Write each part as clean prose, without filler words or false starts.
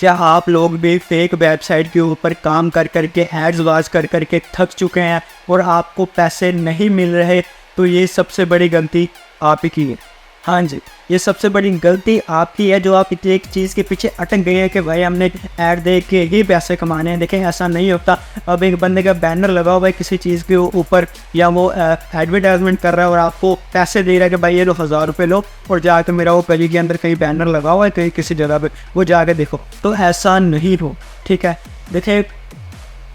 क्या आप लोग भी फेक वेबसाइट के ऊपर काम कर करके एड्स वाच कर करके थक चुके हैं और आपको पैसे नहीं मिल रहे? तो ये सबसे बड़ी गलती आप ही की है। हाँ जी, ये सबसे बड़ी गलती आपकी है जो आप एक चीज़ के पीछे अटक गए हैं कि भाई हमने ऐड देख के ही पैसे कमाने हैं। देखें, ऐसा नहीं होता। अब एक बंदे का बैनर लगा हुआ है किसी चीज़ के ऊपर या वो एडवर्टाइजमेंट कर रहा है और आपको पैसे दे रहा है कि भाई ये लो 1000 रुपये लो और जाकर मेरा वो गली के अंदर कहीं बैनर लगा हुआ है कहीं किसी जगह पे, वो जाकर देखो। तो ऐसा नहीं हो, ठीक है। देखें,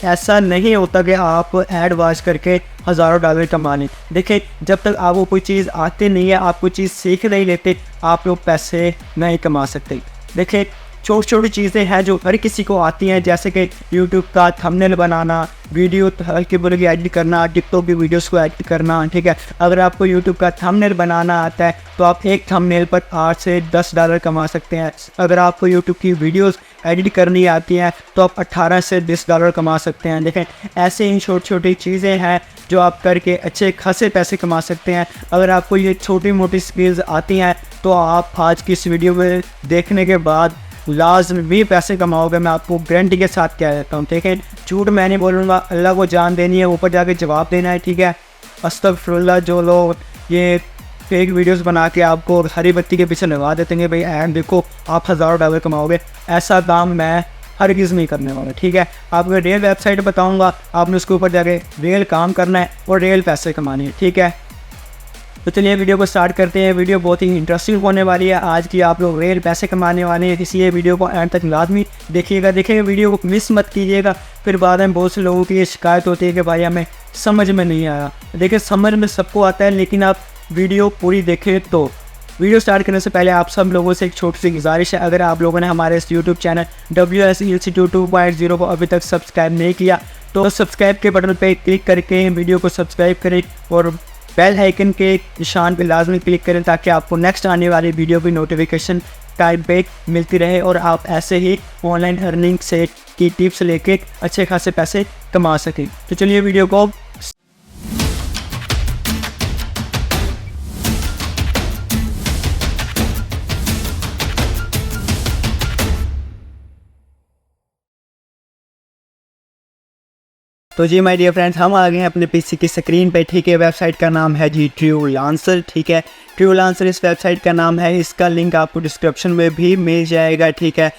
ऐसा नहीं होता कि आप ऐड वाच करके हज़ारों डॉलर कमा लें। देखिए, जब तक आपको कोई चीज़ आती नहीं है, आप कोई चीज़ सीख नहीं लेते, आप लोग पैसे नहीं कमा सकते। देखिए, छोटी छोटी चीज़ें हैं जो हर किसी को आती हैं, जैसे कि यूट्यूब का थंबनेल बनाना, वीडियो हल्की बुल्की एडिट करना, टिकटॉक की वीडियोस को एडिट करना, ठीक है। अगर आपको यूट्यूब का थंबनेल बनाना आता है तो आप एक थंबनेल पर 8 से 10 डॉलर कमा सकते हैं। अगर आपको यूट्यूब की वीडियोस एडिट करनी आती हैं तो आप 18 से 20 डॉलर कमा सकते हैं। देखें, ऐसे ही छोटी छोटी चीज़ें हैं जो आप करके अच्छे खासे पैसे कमा सकते हैं। अगर आपको ये छोटी मोटी स्किल्स आती हैं तो आप आज की इस वीडियो में देखने के बाद लाजमी पैसे कमाओगे। मैं आपको गारंटी के साथ कह देता हूँ, ठीक है। झूठ मैं नहीं बोलूँगा, अल्लाह को जान देनी है, ऊपर जाके जवाब देना है, ठीक है। अस्तगफिरुल्लाह, जो लोग ये फेक वीडियोस बना के आपको हरी बत्ती के पीछे लगा देते हैं भाई एंड देखो आप हज़ारों डॉलर कमाओगे, ऐसा काम मैं हरगिज़ नहीं करने वाला, ठीक है। आपको रियल वेबसाइट बताऊँगा, आपने उसके ऊपर जाके रियल काम करना है और रियल पैसे कमाने हैं, ठीक है। तो चलिए वीडियो को स्टार्ट करते हैं। वीडियो बहुत ही इंटरेस्टिंग होने वाली है आज की, आप लोग रियल पैसे कमाने वाले हैं, इसलिए वीडियो को एंड तक लाजमी देखिएगा। देखिएगा, वीडियो को मिस मत कीजिएगा। फिर बाद में बहुत से लोगों की ये शिकायत होती है कि भाई हमें समझ में नहीं आया। देखिए, समझ में सबको आता है, लेकिन आप वीडियो पूरी देखें। तो वीडियो स्टार्ट करने से पहले आप सब लोगों से एक छोटी सी गुजारिश है, अगर आप लोगों ने हमारे इस यूट्यूब चैनल WS Institute 2.0 को अभी तक सब्सक्राइब नहीं किया तो सब्सक्राइब के बटन पर क्लिक करके वीडियो को सब्सक्राइब करें और बेल आइकन के निशान पे लाजमी क्लिक करें ताकि आपको नेक्स्ट आने वाली वीडियो की नोटिफिकेशन टाइम पे मिलती रहे और आप ऐसे ही ऑनलाइन अर्निंग से की टिप्स लेके अच्छे खासे पैसे कमा सकें। तो चलिए वीडियो को तो जी माय डियर फ्रेंड्स, हम आ गए हैं अपने पीसी की स्क्रीन पे, ठीक है। वेबसाइट का नाम है जी ट्रूलांसर, ठीक है। ट्रूलांसर इस वेबसाइट का नाम है, इसका लिंक आपको डिस्क्रिप्शन में भी मिल जाएगा, ठीक है।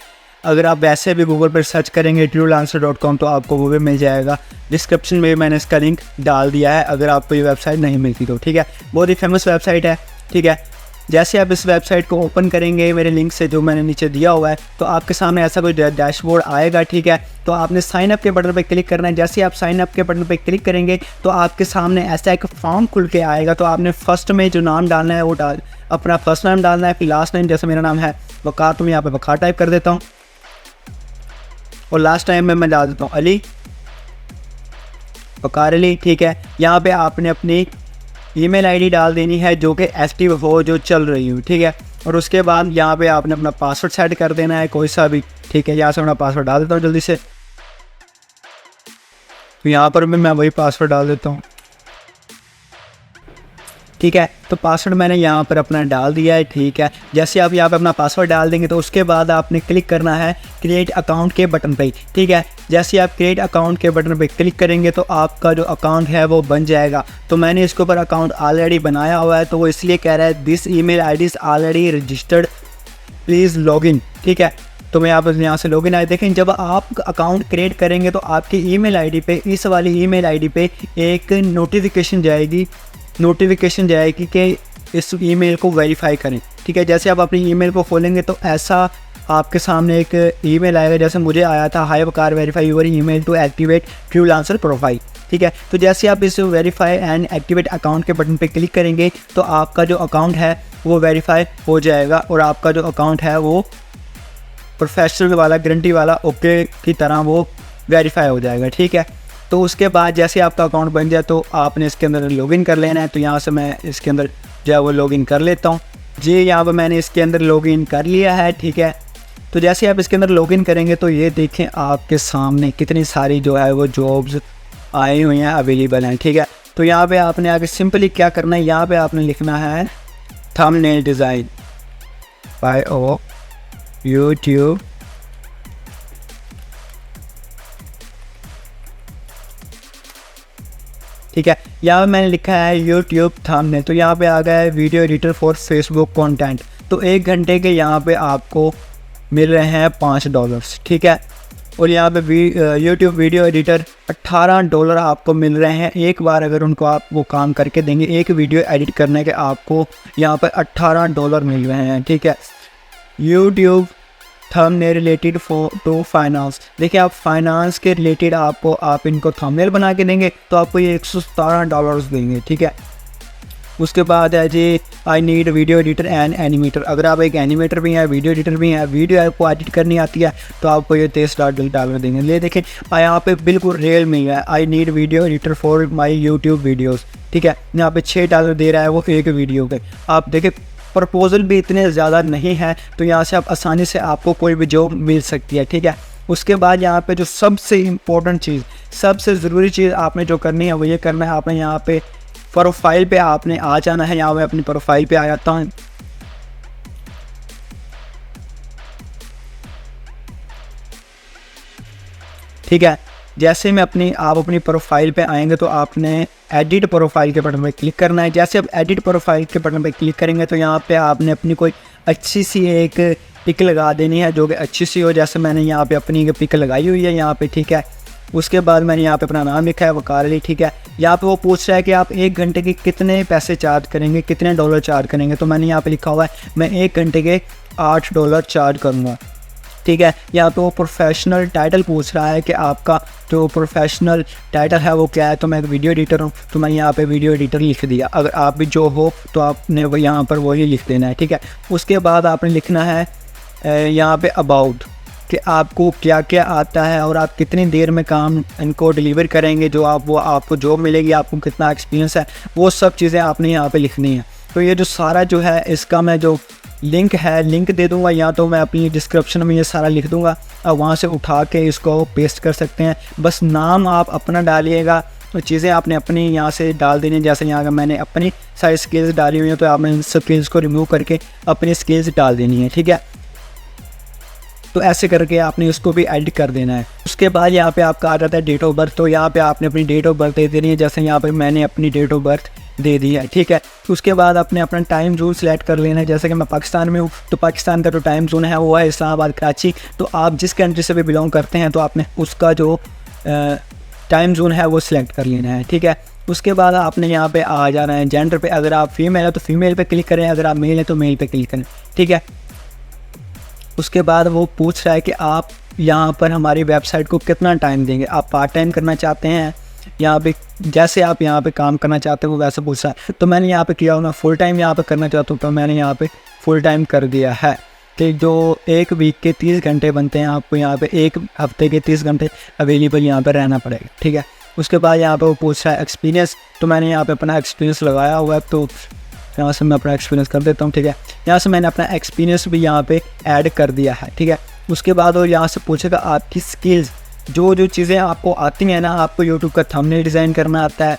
अगर आप वैसे भी गूगल पर सर्च करेंगे truelancer.com तो आपको वो भी मिल जाएगा। डिस्क्रिप्शन में मैंने इसका लिंक डाल दिया है अगर आपको ये वेबसाइट नहीं मिलती तो, ठीक है। बहुत ही फेमस वेबसाइट है, ठीक है। जैसे आप इस वेबसाइट को ओपन करेंगे मेरे लिंक से जो मैंने नीचे दिया हुआ है, तो आपके सामने ऐसा कोई डैशबोर्ड आएगा, ठीक है। तो आपने साइन अप के बटन पर क्लिक करना है। जैसे आप साइन अप के बटन पर क्लिक करेंगे तो आपके सामने ऐसा एक फॉर्म खुल के आएगा। तो आपने फर्स्ट में जो नाम डालना है वो अपना फर्स्ट नाम डालना है, फिर लास्ट नेम, जैसे मेरा नाम है वकार, तो मैं यहाँ पर वकार टाइप कर देता हूँ और लास्ट टाइम में मैं डाल देता हूँ अली, वकार अली, ठीक है। यहाँ पे आपने अपनी ईमेल आईडी डाल देनी है जो कि एक्टिव हो, जो चल रही हो, ठीक है। और उसके बाद यहाँ पे आपने अपना पासवर्ड सेट कर देना है कोई सा भी, ठीक है। यहाँ से अपना पासवर्ड डाल देता हूँ जल्दी से, तो यहाँ पर भी मैं वही पासवर्ड डाल देता हूँ, ठीक है। तो पासवर्ड मैंने यहाँ पर अपना डाल दिया है, ठीक है। जैसे आप यहाँ पे अपना पासवर्ड डाल देंगे तो उसके बाद आपने क्लिक करना है क्रिएट अकाउंट के बटन पे, ठीक है। जैसे आप क्रिएट अकाउंट के बटन पे क्लिक करेंगे तो आपका जो अकाउंट है वो बन जाएगा। तो मैंने इसके ऊपर अकाउंट ऑलरेडी बनाया हुआ है, तो वो इसलिए कह रहा है this email ID is already registered, please login, ठीक है। तो मैं यहाँ से लॉगिन आए। देखें, जब आप अकाउंट क्रिएट करेंगे तो आपकी ईमेल आईडी पे, इस वाली ईमेल आईडी पे एक नोटिफिकेशन जाएगी कि इस ईमेल को वेरीफाई करें, ठीक है। जैसे आप अपनी ईमेल को खोलेंगे तो ऐसा आपके सामने एक ईमेल आएगा, जैसे मुझे आया था, hi Waqar verify your email to activate Truelancer profile, ठीक है। तो जैसे आप इस वेरीफाई एंड एक्टिवेट अकाउंट के बटन पे क्लिक करेंगे तो आपका जो अकाउंट है वो वेरीफाई हो जाएगा और आपका जो अकाउंट है वो प्रोफेशनल वाला, गारंटी वाला ओके की तरह वो वेरीफाई हो जाएगा, ठीक है। तो उसके बाद जैसे आपका अकाउंट बन जाए तो आपने इसके अंदर लॉगिन कर लेना है। तो यहाँ से मैं इसके अंदर जो है वो लॉगिन कर लेता हूँ जी। यहाँ पर मैंने इसके अंदर लॉगिन कर लिया है, ठीक है। तो जैसे आप इसके अंदर लॉगिन करेंगे तो ये देखें आपके सामने कितनी सारी जो है वो जॉब्स आई हुई हैं, अवेलेबल हैं, ठीक है। तो यहाँ पे आपने आगे सिंपली क्या करना है, यहाँ पे आपने लिखना है थंबनेल डिज़ाइन बाय यूट्यूब ठीक है। यहाँ पे मैंने लिखा है यूट्यूब थंबनेल, तो यहाँ पे आ गया है video editor for Facebook content. तो 1 घंटे के यहाँ पे आपको मिल रहे हैं $5, ठीक है। और यहाँ पे यूट्यूब वीडियो एडिटर $18 आपको मिल रहे हैं। एक बार अगर उनको आप वो काम करके देंगे, एक वीडियो एडिट करने के आपको यहाँ पर $18 मिल रहे हैं, ठीक है। YouTube thumbnail related to finance, देखिए आप फाइनेंस के रिलेटेड आप इनको थंबनेल बना के देंगे तो आपको ये $117 देंगे, ठीक है। उसके बाद है जी I need video editor and animator, अगर आप एक एनिमेटर भी हैं, वीडियो एडिटर भी हैं, वीडियो आपको एडिट करनी आती है तो आपको ये $23 देंगे। ले देखें यहाँ पे बिल्कुल रियल में है, आई need video editor for my YouTube videos, ठीक है। यहाँ पे $6 दे रहा है वो एक वीडियो के। आप देखें प्रपोजल भी इतने ज़्यादा नहीं है, तो यहाँ से आप आसानी से आपको कोई भी जॉब मिल सकती है, ठीक है। उसके बाद यहाँ पे जो सबसे इम्पोर्टेंट चीज़, सबसे ज़रूरी चीज़ आपने जो करनी है वो ये करना है, आपने यहाँ पे प्रोफाइल पे आपने आ जाना है। यहाँ मैं अपनी प्रोफाइल पे आ जाता हूँ, ठीक है। जैसे मैं आप अपनी प्रोफाइल पे आएंगे तो आपने एडिट प्रोफाइल के बटन पे क्लिक करना है। जैसे आप एडिट प्रोफाइल के बटन पे क्लिक करेंगे तो यहाँ पे आपने अपनी कोई अच्छी सी एक पिक लगा देनी है जो कि अच्छी सी हो। जैसे मैंने यहाँ पे अपनी एक पिक लगाई हुई है यहाँ पे, ठीक है। उसके बाद मैंने यहाँ पे अपना नाम लिखा है वकार अली, ठीक है। यहाँ पे वो पूछ रहा है कि आप 1 घंटे के कितने पैसे चार्ज करेंगे, कितने डॉलर चार्ज करेंगे। तो मैंने यहाँ पे लिखा हुआ है मैं 1 घंटे के $8 चार्ज करूँगा, ठीक है। यहाँ पे वो प्रोफेशनल टाइटल पूछ रहा है कि आपका जो प्रोफेशनल टाइटल है वो क्या है। तो मैं एक वीडियो एडिटर हूँ, तो मैंने यहाँ पे वीडियो एडिटर लिख दिया। अगर आप भी जो हो तो आपने वो यहाँ पर वही लिख देना है, ठीक है। उसके बाद आपने लिखना है यहाँ पे अबाउट, कि आपको क्या क्या आता है और आप कितनी देर में काम इनको डिलीवर करेंगे, जो आपको जॉब मिलेगी, आपको कितना एक्सपीरियंस है, वो सब चीज़ें आपने यहाँ पे लिखनी है। तो ये जो सारा जो है इसका मैं जो लिंक दे दूंगा, या तो मैं अपनी डिस्क्रिप्शन में ये सारा लिख दूंगा, और वहाँ से उठा के इसको पेस्ट कर सकते हैं। बस नाम आप अपना डालिएगा, तो चीज़ें आपने अपनी यहाँ से डाल देनी। जैसे यहाँ का मैंने अपनी सारी स्किल्स डाली हुई हैं, तो आपने इन स्किल्स को रिमूव करके अपनी स्किल्स डाल देनी है, ठीक है। तो ऐसे करके आपने उसको भी ऐड कर देना है। उसके बाद यहाँ पे आपका आ जाता है डेट ऑफ बर्थ। तो यहाँ पे आपने अपनी डेट ऑफ बर्थ दे देनी है, जैसे यहाँ पे मैंने अपनी डेट ऑफ बर्थ दे दी है, ठीक है। उसके बाद आपने अपना टाइम जोन सेलेक्ट कर लेना है। जैसे कि मैं पाकिस्तान में हूँ, तो पाकिस्तान का जो टाइम जोन है वो है इस्लामाबाद कराची। तो आप जिस कंट्री से भी बिलोंग करते हैं तो आपने उसका जो टाइम जोन है वो सिलेक्ट कर लेना है, ठीक है। उसके बाद आपने यहाँ पे आ जाना है जेंडर पे। अगर आप फीमेल है तो फीमेल पे क्लिक करें, अगर आप मेल है तो मेल पे क्लिक करें, ठीक है। उसके बाद वो पूछ रहा है कि आप यहाँ पर हमारी वेबसाइट को कितना टाइम देंगे, आप पार्ट टाइम करना चाहते हैं, यहाँ पे जैसे आप यहाँ पे काम करना चाहते हो वो वैसे पूछ रहा है। तो मैंने यहाँ पे किया हूँ ना फुल टाइम यहाँ पे करना चाहता हूँ, तो मैंने यहाँ पे फुल टाइम कर दिया है। कि जो 1 वीक के 30 घंटे बनते हैं, आपको यहाँ पे 1 हफ्ते के 30 घंटे अवेलेबल यहाँ पर रहना पड़ेगा, ठीक है। उसके बाद यहाँ पर वो पूछ रहा है एक्सपीरियंस, तो मैंने यहाँ पर अपना एक्सपीरियंस लगाया हुआ है, तो यहाँ से मैं अपना एक्सपीरियंस कर देता हूँ, ठीक है। यहाँ से मैंने अपना एक्सपीरियंस भी यहाँ पे ऐड कर दिया है, ठीक है। उसके बाद और यहाँ से पूछेगा आपकी स्किल्स, जो चीज़ें आपको आती हैं ना, आपको यूट्यूब का थंबनेल डिज़ाइन करना आता है,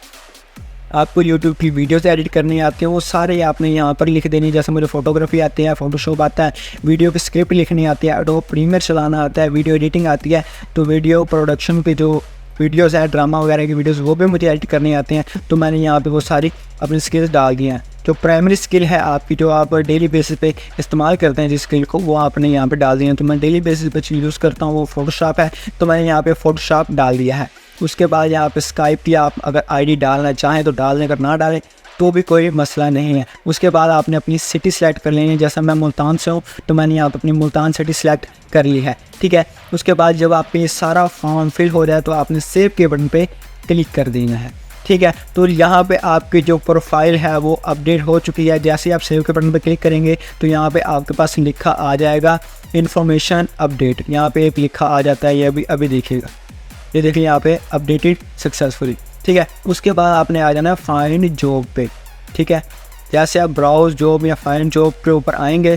आपको यूट्यूब की वीडियोस एडिट करनी आती है, वो सारे आपने यहाँ पर लिख देनी। जैसे मुझे फोटोग्राफी आती है, फोटोशॉप आता है, वीडियो की स्क्रिप्ट लिखनी आती है, एडोब प्रीमियर चलाना आता है, वीडियो एडिटिंग आती है, तो वीडियो प्रोडक्शन पे जो वीडियोस है, ड्रामा वगैरह की वीडियोस, वो भी मुझे एडिट करनी आती हैं। तो मैंने यहाँ पे वो सारी अपनी स्किल्स डाल दी हैं। जो प्राइमरी स्किल है आपकी, जो आप डेली बेसिस पे इस्तेमाल करते हैं जिस स्किल को, वो आपने यहाँ पे डाल दिया है। तो मैं डेली बेसिस पे यूज़ करता हूँ वो फोटोशॉप है, तो मैंने यहाँ पे फोटोशॉप डाल दिया है। उसके बाद यहाँ पे स्काइप की आप अगर आईडी डालना चाहें तो डाल दें, अगर ना डालें तो भी कोई मसला नहीं है। उसके बाद आपने अपनी सिटी सेलेक्ट कर लेनी है। जैसा मैं मुल्तान से हूँ तो मैंने यहाँ पर अपनी मुल्तान सिटी सेलेक्ट कर ली है, ठीक है। उसके बाद जब आपका ये सारा फॉर्म फिल हो जाए तो आपने सेव के बटन पे क्लिक कर देना है, ठीक है। तो यहाँ पे आपकी जो प्रोफाइल है वो अपडेट हो चुकी है। जैसे आप सेव के बटन पे क्लिक करेंगे तो यहाँ पे आपके पास लिखा आ जाएगा इन्फॉर्मेशन अपडेट, यहाँ पे एक लिखा आ जाता है, ये अभी देखिएगा, ये देखिए यहाँ पे अपडेटेड सक्सेसफुली, ठीक है। उसके बाद आपने आ जाना है फाइंड जॉब पे, ठीक है। जैसे आप ब्राउज जॉब या फाइंड जॉब के ऊपर आएंगे,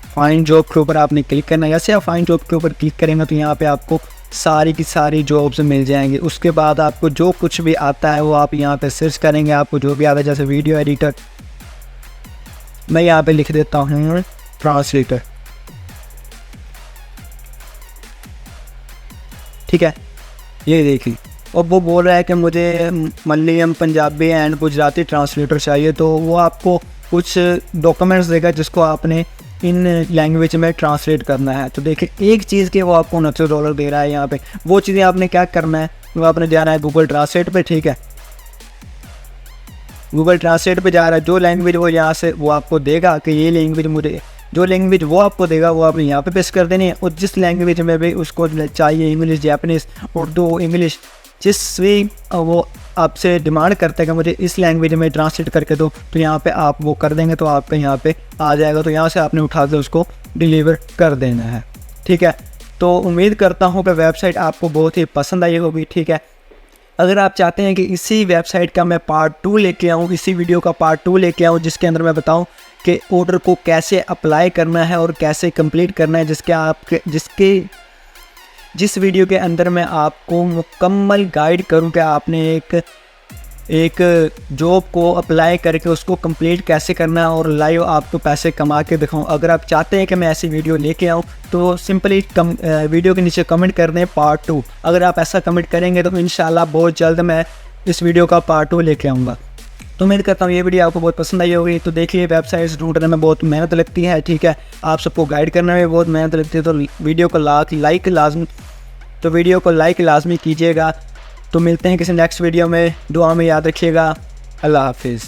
फाइंड जॉब के ऊपर आपने क्लिक करना है। जैसे आप फाइंड जॉब के ऊपर क्लिक करेंगे तो यहाँ पे आपको सारी की सारी जॉब्स मिल जाएंगी। उसके बाद आपको जो कुछ भी आता है वो आप यहाँ पे सर्च करेंगे, आपको जो भी आता है, जैसे वीडियो एडिटर, मैं यहाँ पे लिख देता हूँ ट्रांसलेटर, ठीक है, ये देखिए। और वो बोल रहा है कि मुझे मलयालम, पंजाबी एंड गुजराती ट्रांसलेटर चाहिए, तो वो आपको कुछ डॉक्यूमेंट्स देगा जिसको आपने इन लैंग्वेज में ट्रांसलेट करना है। तो देखिए एक चीज़ के वो आपको $69 दे रहा है यहाँ पे। वो चीज़ें आपने क्या करना है, वो आपने जाना है गूगल ट्रांसलेट पे, ठीक है। गूगल ट्रांसलेट पे जा रहा है, जो लैंग्वेज वो यहाँ से वो आपको देगा कि ये लैंग्वेज मुझे, जो लैंग्वेज वो आपको देगा वो आपने यहाँ पे पेस्ट कर देनी है। और जिस लैंग्वेज में भी उसको चाहिए, इंग्लिश, जापानीज़, उर्दू, इंग्लिश, जिस भी वो आपसे डिमांड करता है कि मुझे इस लैंग्वेज में ट्रांसलेट करके दो, तो यहाँ पे आप वो कर देंगे तो आपके यहाँ पे आ जाएगा। तो यहाँ से आपने उठा के उसको डिलीवर कर देना है, ठीक है। तो उम्मीद करता हूँ कि वेबसाइट आपको बहुत ही पसंद आई होगी, ठीक है। अगर आप चाहते हैं कि इसी वेबसाइट का मैं पार्ट 2 लेके आऊँ, इसी वीडियो का पार्ट 2 लेके आऊँ, जिसके अंदर मैं बताऊँ कि ऑर्डर को कैसे अप्लाई करना है और कैसे कंप्लीट करना है, जिस वीडियो के अंदर मैं आपको मुकम्मल गाइड करूं कि आपने एक जॉब को अप्लाई करके उसको कंप्लीट कैसे करना है और लाइव आपको पैसे कमा के दिखाऊं। अगर आप चाहते हैं कि मैं ऐसी वीडियो लेके आऊं तो सिंपली वीडियो के नीचे कमेंट कर दें पार्ट 2। अगर आप ऐसा कमेंट करेंगे तो इंशाल्लाह बहुत जल्द मैं इस वीडियो का पार्ट 2 लेके आऊँगा। तो उम्मीद करता हूँ ये वीडियो आपको बहुत पसंद आई होगी। तो देखिए वेबसाइट्स ढूंढने में बहुत मेहनत लगती है, ठीक है। आप सबको गाइड करने में बहुत मेहनत लगती है। तो वीडियो को लाइक लाजमी कीजिएगा। तो मिलते हैं किसी नेक्स्ट वीडियो में, दुआ में याद रखिएगा। अल्लाह हाफिज़।